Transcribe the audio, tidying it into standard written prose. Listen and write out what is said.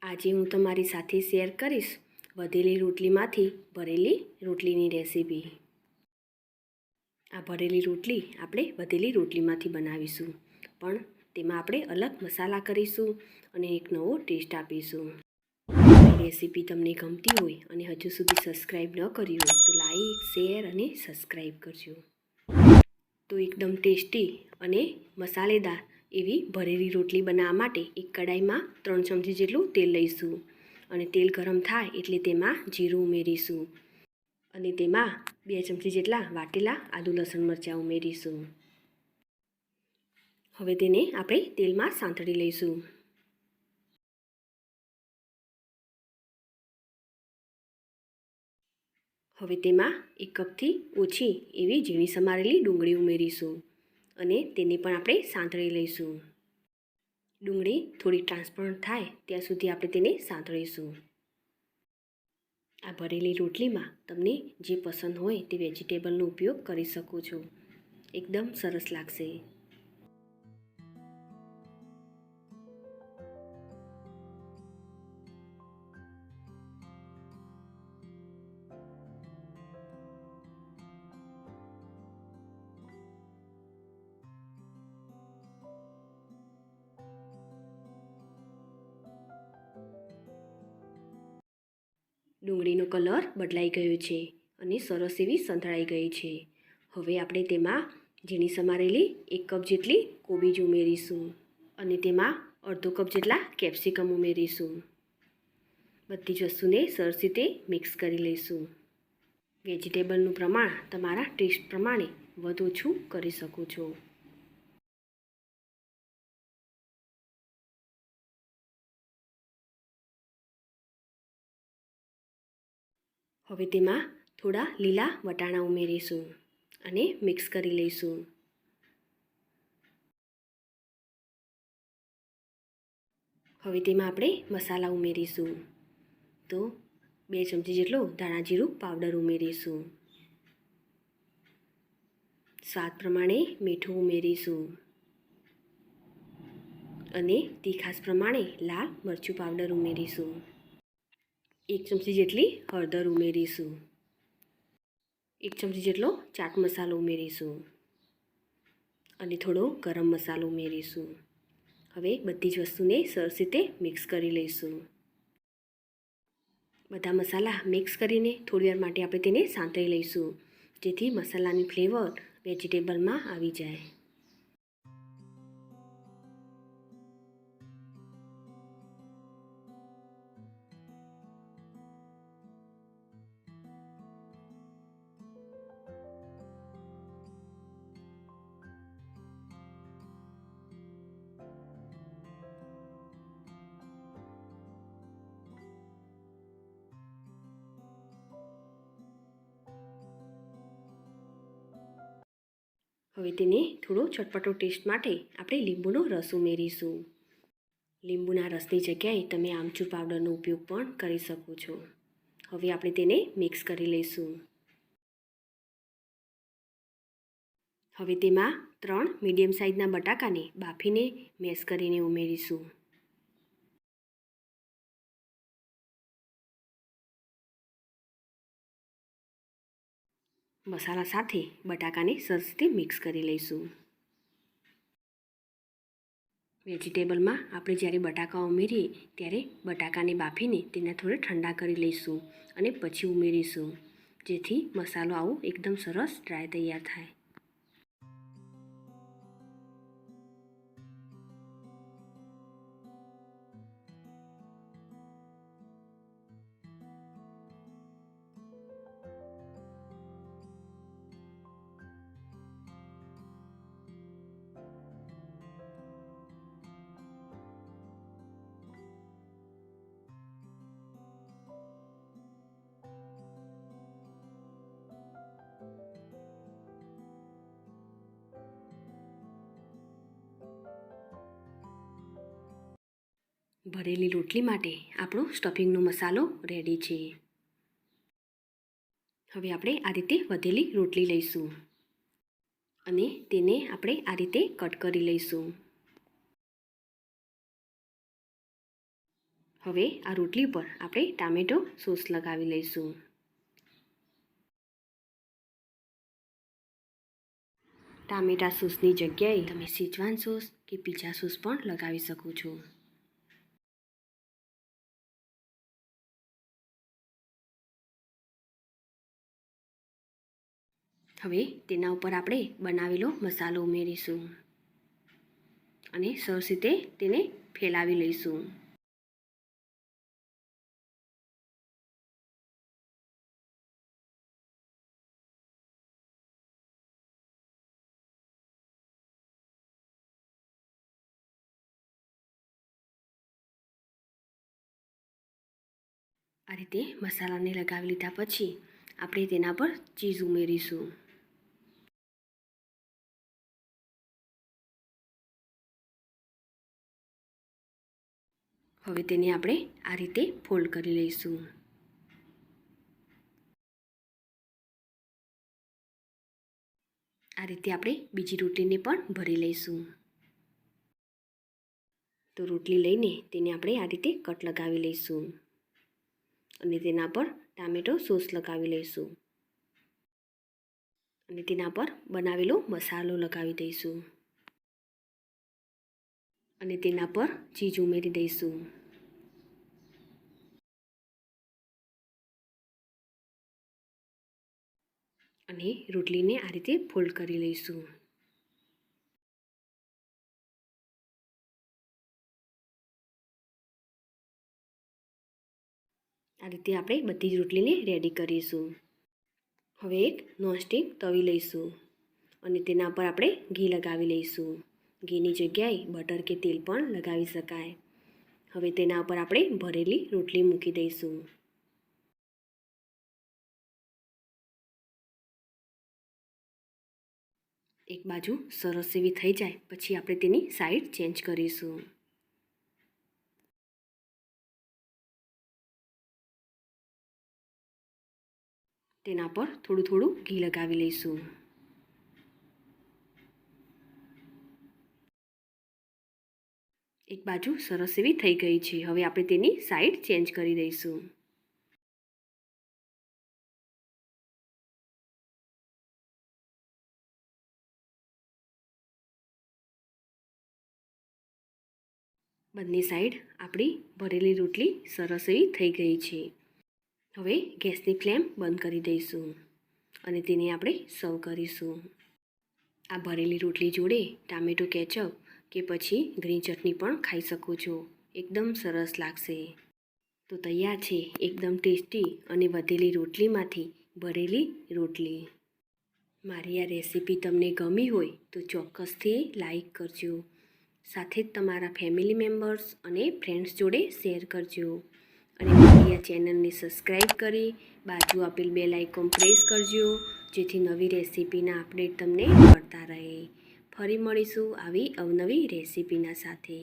આજે હું તમારી સાથે શેર કરીશ વધેલી રોટલીમાંથી ભરેલી રોટલીની રેસીપી। આ ભરેલી રોટલી આપણે વધેલી રોટલીમાંથી બનાવીશું, પણ તેમાં આપણે અલગ મસાલા કરીશું અને એક નવો ટેસ્ટ આપીશું। આ રેસીપી તમને ગમતી હોય અને હજુ સુધી સબસ્ક્રાઈબ ન કરી હોય તો લાઈક, શેર અને સબસ્ક્રાઈબ કરજો। તો એકદમ ટેસ્ટી અને મસાલેદાર એવી ભરેલી રોટલી બનાવવા માટે એક કડાઈમાં 3 ચમચી જેટલું તેલ લઈશું અને તેલ ગરમ થાય એટલે તેમાં જીરું ઉમેરીશું અને તેમાં 2 ચમચી જેટલા વાટેલા આદુ લસણ મરચાં ઉમેરીશું। હવે તેને આપણે તેલમાં સાંતળી લઈશું। હવે તેમાં 1 કપથી ઓછી એવી ઝીણી સમારેલી ડુંગળી ઉમેરીશું અને તેને પણ આપણે સાંતળી લઈશું। ડુંગળી થોડી ટ્રાન્સપરન્ટ થાય ત્યાં સુધી આપણે તેને સાંતળીશું। આ ભરેલી રોટલીમાં તમને જે પસંદ હોય તે વેજીટેબલનો ઉપયોગ કરી શકો છો, એકદમ સરસ લાગશે। ડુંગળીનો કલર બદલાઈ ગયો છે અને સરસ એવી સંતળાઈ ગઈ છે। હવે આપણે તેમાં ઝીણી સમારેલી 1 કપ જેટલી કોબીજ ઉમેરીશું અને તેમાં અડધો કપ જેટલા કેપ્સિકમ ઉમેરીશું। બધી જ વસ્તુને સરસ રીતે મિક્સ કરી લઈશું। વેજીટેબલનું પ્રમાણ તમારા ટેસ્ટ પ્રમાણે વધુ ઓછું કરી શકો છો। હવે તેમાં થોડા લીલા વટાણા ઉમેરીશું અને મિક્સ કરી લઈશું। હવે તેમાં આપણે મસાલા ઉમેરીશું। તો 2 ચમચી જેટલો ધાણા જીરું પાવડર ઉમેરીશું, સ્વાદ પ્રમાણે મીઠું ઉમેરીશું અને તીખાશ પ્રમાણે લાલ મરચું પાવડર ઉમેરીશું। 1 ચમચી જેટલી હળદર ઉમેરીશું, 1 ચમચી જેટલો ચાટ મસાલો ઉમેરીશું અને થોડો ગરમ મસાલો ઉમેરીશું। હવે બધી જ વસ્તુને સરસ રીતે મિક્સ કરી લઈશું। બધા મસાલા મિક્સ કરીને થોડીવાર માટે આપણે તેને સાંતળી લઈશું, જેથી મસાલાની ફ્લેવર વેજીટેબલમાં આવી જાય। હવે તેને થોડો ચટપટો ટેસ્ટ માટે આપણે લીંબુનો રસ ઉમેરીશું। લીંબુના રસની જગ્યાએ તમે આમચૂર પાવડરનો ઉપયોગ પણ કરી શકો છો। હવે આપણે તેને મિક્સ કરી લઈશું। હવે તેમાં 3 મીડિયમ સાઇઝના બટાકાને બાફીને મેશ કરીને ઉમેરીશું। મસાલા સાથે બટાકાને સરસ રીતે મિક્સ કરી લઈશું। વેજીટેબલમાં આપણે જ્યારે બટાકા ઉમેરીએ ત્યારે બટાકાને બાફીને તેને થોડા ઠંડા કરી લઈશું અને પછી ઉમેરીશું, જેથી મસાલો આવો એકદમ સરસ ડ્રાય તૈયાર થાય। ભરેલી રોટલી માટે આપણો સ્ટફિંગનો મસાલો રેડી છે। હવે આપણે આ રીતે વધેલી રોટલી લઈશું અને તેને આપણે આ રીતે કટ કરી લઈશું। હવે આ રોટલી પર આપણે ટામેટો સોસ લગાવી લઈશું. ટામેટા સોસની જગ્યાએ તમે શેઝવાન સોસ કે પીઝા સોસ પણ લગાવી શકો છો. હવે તેના ઉપર આપણે બનાવેલો મસાલો ઉમેરીશું અને સરસ રીતે તેને ફેલાવી લઈશું. આ રીતે મસાલાને લગાવી લીધા પછી આપણે તેના પર ચીઝ ઉમેરીશું. હવે તેને આપણે આ રીતે ફોલ્ડ કરી લઈશું. આ રીતે આપણે બીજી રોટલીને પણ ભરી લઈશું. તો રોટલી લઈને તેને આપણે આ રીતે કટ લગાવી લઈશું અને તેના પર ટામેટો સોસ લગાવી લઈશું અને તેના પર બનાવેલો મસાલો લગાવી દઈશું અને તેના પર ચીઝ ઉમેરી દઈશું. અને રોટલીને આ રીતે ફોલ્ડ કરી લઈશું. આ રીતે આપણે બધી જ રોટલીને રેડી કરીશું. હવે એક નોનસ્ટિક તવી લઈશું અને તેના પર આપણે ઘી લગાવી લઈશું. ઘીની જગ્યાએ બટર કે તેલ પણ લગાવી શકાય. હવે તેના પર આપણે ભરેલી રોટલી મૂકી દઈશું. એક બાજુ સરસ એવી થઈ જાય પછી આપણે તેની સાઈડ ચેન્જ કરીશું. તેના પર થોડું થોડું ઘી લગાવી લઈશું. એક બાજુ સરસ એવી થઈ ગઈ છે. હવે આપણે તેની સાઈડ ચેન્જ કરી દઈશું. બંને સાઈડ આપણી ભરેલી રોટલી સરસ એવી થઈ ગઈ છે. હવે ગેસની ફ્લેમ બંધ કરી દઈશું અને તેને આપણે સર્વ કરીશું. આ ભરેલી રોટલી જોડે ટામેટો કેચઅપ કે પછી ગ્રીન ચટણી પણ ખાઈ શકો છો. એકદમ સરસ લાગશે. તો તૈયાર છે એકદમ ટેસ્ટી અને વધેલી રોટલીમાંથી ભરેલી રોટલી. મારી આ રેસીપી તમને ગમી હોય તો ચોક્કસથી લાઈક કરજો. સાથે જ તમારા ફેમિલી મેમ્બર્સ અને ફ્રેન્ડ્સ જોડે શેર કરજો અને મારી આ ચેનલને સબસ્ક્રાઈબ કરી બાજુ આપેલ બેલ આઇકોન પ્રેસ કરજો જેથી નવી રેસીપીના અપડેટ તમને મળતા રહે. ફરી મળીશું આવી અવનવી રેસીપીના સાથે.